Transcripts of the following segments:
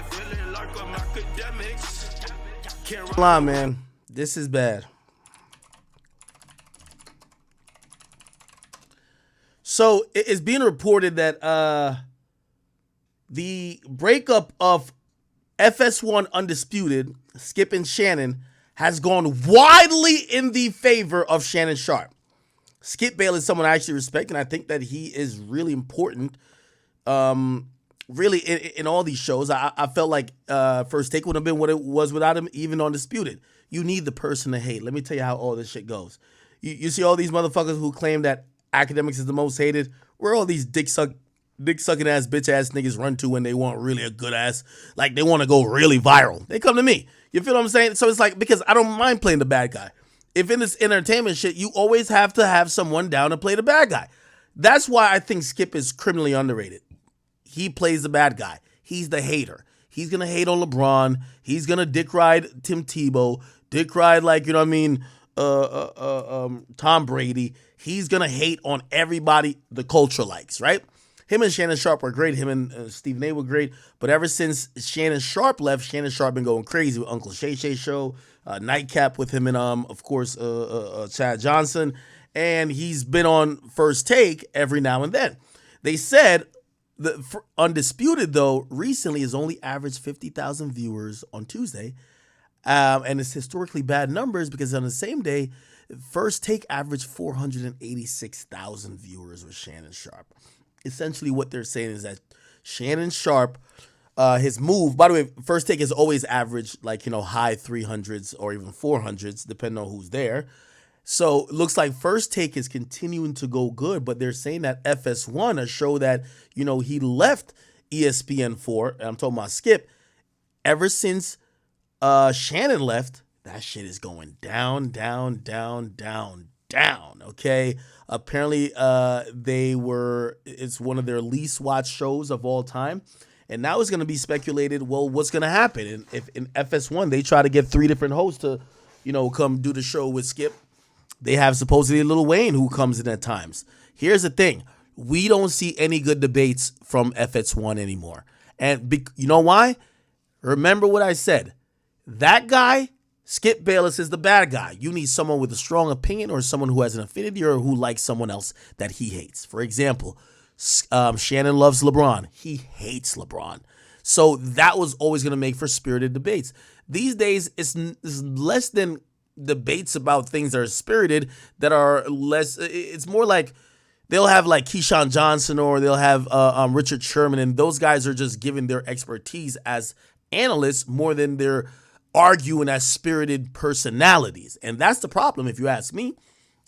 feeling like I'm Akademiks. Can't Lie, man. This is bad. So it's being reported that the breakup of FS1 Undisputed, Skip and Shannon, has gone widely in the favor of Shannon Sharp. Skip Bayless is someone I actually respect, and I think that he is really important. Really, in all these shows, I felt like First Take would have been what it was without him, even on Undisputed. You need the person to hate. Let me tell you how all this shit goes. You see all these motherfuckers who claim that Akademiks is the most hated. Where all these dick sucking ass bitch ass niggas run to when they want really a good ass, like they want to go really viral. They come to me. You feel what I'm saying? So it's like, because I don't mind playing the bad guy. If in this entertainment shit, you always have to have someone down to play the bad guy. That's why I think Skip is criminally underrated. He plays the bad guy. He's the hater. He's going to hate on LeBron. He's going to dick ride Tim Tebow. Dick ride, like, you know what I mean, Tom Brady. He's going to hate on everybody the culture likes, right? Him and Shannon Sharp were great. Him and Stephen A were great. But ever since Shannon Sharp left, Shannon Sharp been going crazy with Uncle Shay Shay Show, Nightcap with him and, of course, Chad Johnson. And he's been on First Take every now and then. They said the Undisputed, though, recently has only averaged 50,000 viewers on Tuesday. And it's historically bad numbers because on the same day, First Take averaged 486,000 viewers with Shannon Sharp. Essentially what they're saying is that Shannon Sharp, his move, by the way, First Take has always averaged like, high 300s or even 400s, depending on who's there. So it looks like First Take is continuing to go good, but they're saying that FS1, a show that, he left ESPN for, and I'm talking about Skip, ever since Shannon left, that shit is going down, down, down, down, down, okay? Apparently, it's one of their least watched shows of all time. And now it's going to be speculated, well, what's going to happen? And if in FS1, they try to get 3 different hosts to, come do the show with Skip. They have supposedly Lil Wayne who comes in at times. Here's the thing. We don't see any good debates from FS1 anymore. And you know why? Remember what I said. That guy, Skip Bayless, is the bad guy. You need someone with a strong opinion or someone who has an affinity or who likes someone else that he hates. For example, Shannon loves LeBron. He hates LeBron. So that was always going to make for spirited debates. These days, it's less than debates about things that are spirited that are less. It's more like they'll have like Keyshawn Johnson or they'll have Richard Sherman, and those guys are just giving their expertise as analysts more than they're arguing as spirited personalities. And that's the problem, if you ask me.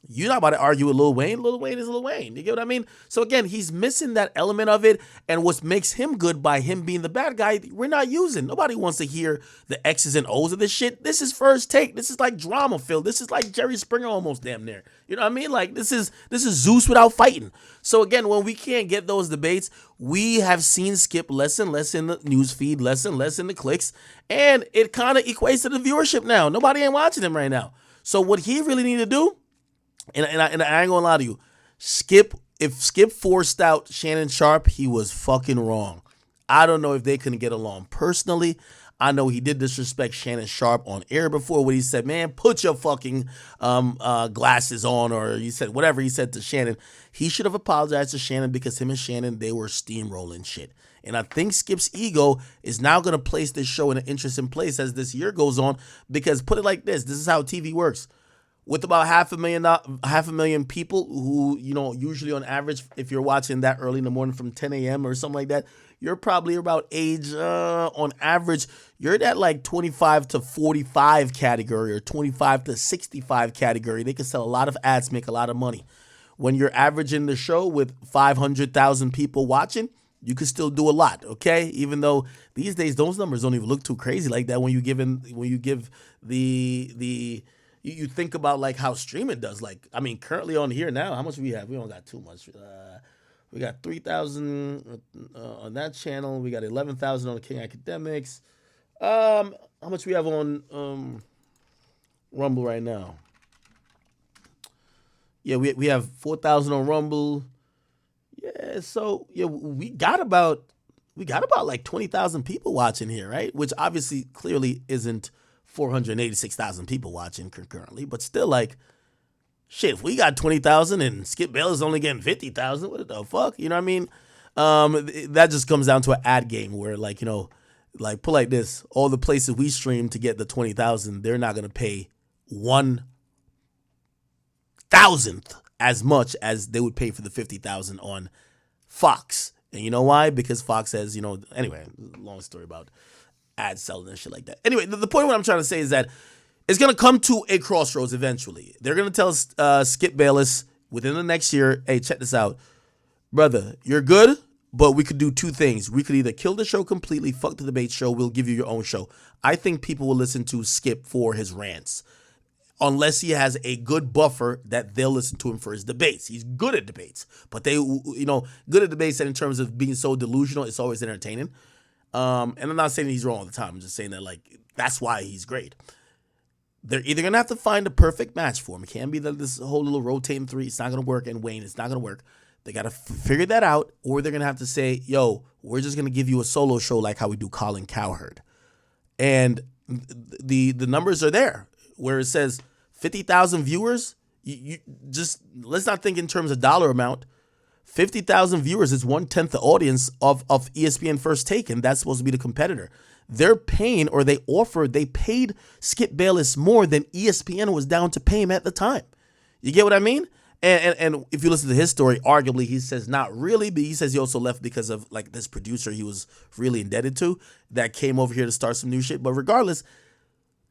You're not about to argue with Lil Wayne. Lil Wayne is Lil Wayne. You get what I mean? So again, he's missing that element of it. And what makes him good by him being the bad guy, we're not using. Nobody wants to hear the X's and O's of this shit. This is First Take. This is like drama filled. This is like Jerry Springer almost damn near. You know what I mean? Like this is Zeus without fighting. So again, when we can't get those debates, we have seen Skip less and less in the news feed, less and less in the clicks. And it kind of equates to the viewership now. Nobody ain't watching him right now. So what he really need to do, and I ain't gonna lie to you, if Skip forced out Shannon Sharp, he was fucking wrong. I don't know if they couldn't get along personally. I know he did disrespect Shannon Sharp on air before when he said, man, put your fucking glasses on, or he said whatever he said to Shannon. He should have apologized to Shannon because him and Shannon, they were steamrolling shit. And I think Skip's ego is now going to place this show in an interesting place as this year goes on, because put it like this is how TV works. With about half a million people who, usually on average, if you're watching that early in the morning from 10 a.m. or something like that, you're probably about age, on average, you're in that like 25 to 45 category or 25 to 65 category. They can sell a lot of ads, make a lot of money. When you're averaging the show with 500,000 people watching, you can still do a lot, okay? Even though these days those numbers don't even look too crazy like that when you give the you think about like how streaming does. Like, I mean, currently on here now, how much we have? We don't got too much. We got 3,000 on that channel. We got 11,000 on the King Akademiks. How much we have on Rumble right now? Yeah, we have 4,000 on Rumble. Yeah, so yeah, we got about we got about like 20,000 people watching here, right? Which obviously clearly isn't 486,000 people watching concurrently, but still like, shit, if we got 20,000 and Skip Bayless only getting 50,000, what the fuck? You know what I mean? That just comes down to an ad game where, like, you know, like, put like this, all the places we stream to get the 20,000, they're not going to pay 1,000th as much as they would pay for the 50,000 on Fox. And you know why? Because Fox has, you know, anyway, long story about ad selling and shit like that. Anyway, the point of what I'm trying to say is that it's going to come to a crossroads eventually. They're going to tell Skip Bayless within the next year, hey, check this out. Brother, you're good, but we could do two things. We could either kill the show completely, fuck the debate show, we'll give you your own show. I think people will listen to Skip for his rants. Unless he has a good buffer that they'll listen to him for his debates. He's good at debates, but they, you know, good at debates and in terms of being so delusional, it's always entertaining. And I'm not saying he's wrong all the time. I'm just saying that, like, that's why he's great. They're either going to have to find a perfect match for him. It can't be that this whole little rotating three, it's not going to work, and Wayne, it's not going to work. They got to figure that out, or they're going to have to say, yo, we're just going to give you a solo show like how we do Colin Cowherd. And the numbers are there. Where it says 50,000 viewers, you just, let's not think in terms of dollar amount. 50,000 viewers is 1/10 the audience of ESPN First Take, and that's supposed to be the competitor. They're paying, or they paid Skip Bayless more than ESPN was down to pay him at the time. You get what I mean? And if you listen to his story, arguably he says not really, but he says he also left because of like this producer he was really indebted to that came over here to start some new shit. But regardless,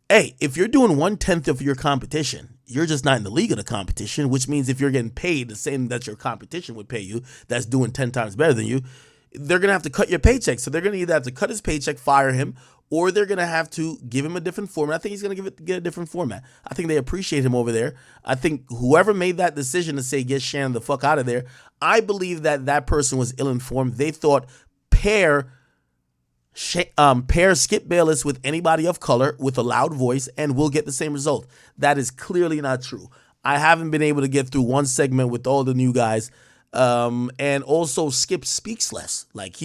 hey, if you're doing 1/10 of your competition, you're just not in the league of the competition, which means if you're getting paid the same that your competition would pay you, that's doing 10 times better than you, they're going to have to cut your paycheck. So they're going to either have to cut his paycheck, fire him, or they're going to have to give him a different format. I think he's going to get a different format. I think they appreciate him over there. I think whoever made that decision to say, get Shannon the fuck out of there, I believe that person was ill-informed. They thought pair Skip Bayless with anybody of color with a loud voice and we'll get the same result. That is clearly not true. I haven't been able to get through one segment with all the new guys. And also Skip speaks less. Like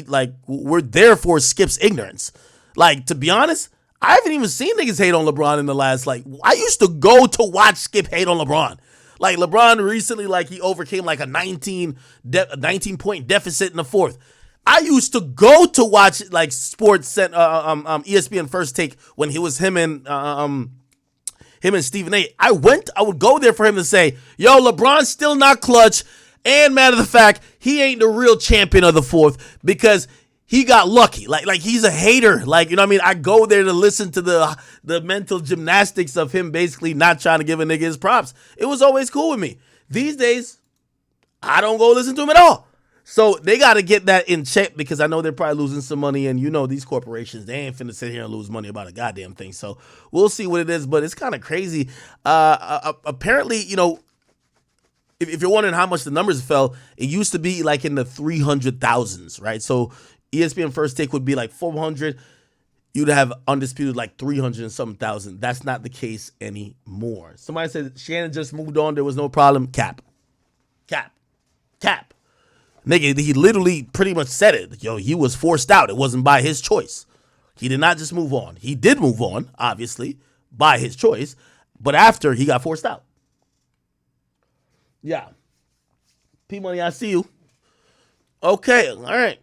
we're there for Skip's ignorance. Like, to be honest, I haven't even seen niggas hate on LeBron in the last, like, I used to go to watch Skip hate on LeBron. Like, LeBron recently, like, he overcame like a 19-point deficit in the fourth. I used to go to watch like sports ESPN First Take when he was him and Stephen A. I would go there for him to say, yo, LeBron's still not clutch. And matter of the fact, he ain't the real champion of the fourth because he got lucky. Like he's a hater. Like, you know what I mean? I go there to listen to the mental gymnastics of him basically not trying to give a nigga his props. It was always cool with me. These days, I don't go listen to him at all. So they got to get that in check because I know they're probably losing some money. And you know these corporations, they ain't finna sit here and lose money about a goddamn thing. So we'll see what it is. But it's kind of crazy. Apparently, you know, if you're wondering how much the numbers fell, it used to be like in the 300,000s, right? So ESPN First Take would be like 400. You'd have Undisputed like 300 and something thousand. That's not the case anymore. Somebody said Shannon just moved on. There was no problem. Cap. Nigga, he literally pretty much said it. Yo, he was forced out. It wasn't by his choice. He did not just move on. He did move on, obviously, by his choice. But after, he got forced out. Yeah. P-Money, I see you. Okay, all right.